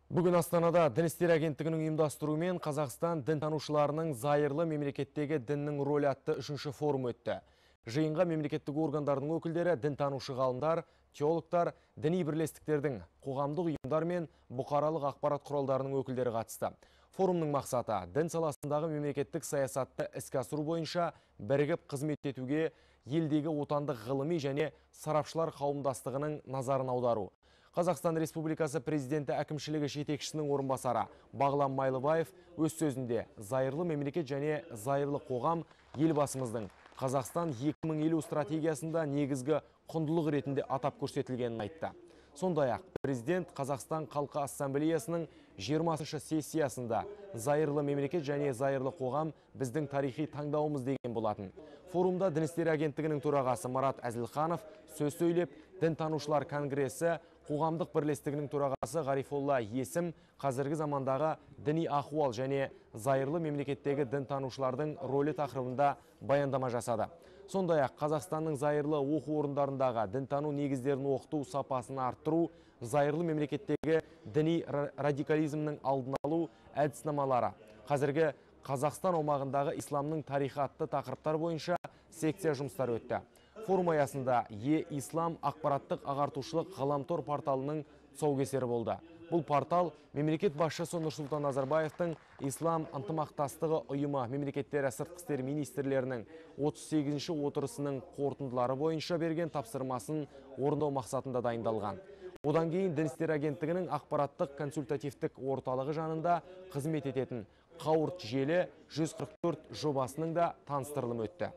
Бүгін Астанада Дін істері агенттігінің ұйымдастыруымен Қазақстан дінтанушыларының зайырлы мемлекеттегі діннің рөлі атты 3-ші форум өтті. Жиынға мемлекеттік органдардың өкілдері, дінтанушы ғалымдар, теологтар, діни бірлестіктердің, қоғамдық ұйымдар мен бұқаралық ақпарат құралдарының өкілдері қатысты. Форумның мақсаты дін саласындағы мемлекеттік саясатты іске асыру бойынша бірігіп қызмет етуге елдегі отандық ғылыми және сарапшылар қауымдастығының назарын аудару. Қазақстан Республикасы президенті әкімшілігі жетекшісінің орынбасары Бағлан Майлыбаев өз сөзінде зайырлы мемлекет және зайырлы қоғам елбасымыздың Қазақстан 2050 стратегиясында негізгі құндылық ретінде атап көрсетілгенін айтты. Сондай-ақ президент Қазақстан Халқы Ассамблеясының 20-шы сессиясында зайырлы мемлекет және зайырлы қоғам біздің тарихи таңдауымыз деген болатын. Форумда Дін істері агенттігінің төрағасы Марат Әзілханов сөз сөйлеп, Дінтанушылар конгресі қоғамдық бірлестігінің төрағасы Ғарифолла Есім қазіргі замандағы діни ахуал және зайырлы мемлекеттегі дінтанушылардың рөлі тақырыбында баяндама жасады. Сондай-ақ Қазақстанның зайырлы оқу орындарындағы дінтану негіздерін оқыту сапасын арттыру, зайырлы мемлекеттегі діни радикализмнің алдын алу әдіснамалары, қазіргі Қазақстан аумағындағы исламның тарихы атты тақырыптар бойынша секция жұмыстары өтті. Форум аясында Е-Ислам ақпараттық ағартушылық ғаламтор порталының тұсаукесері болды. Бұл портал мемлекет басшысы Нұрсұлтан Назарбаевтың Ислам ынтымақтастығы ұйымы мемлекеттері сыртқы істер министрлерінің 38-ші отырысының қорытындылары бойынша берген тапсырмасын орындау мақсатында дайындалған. Одан кейін Дін істері агенттігінің ақпараттық консультативтік орталығы жанында қызмет ететін қауырт желі 144 жобасының да таныстырылымы өтті.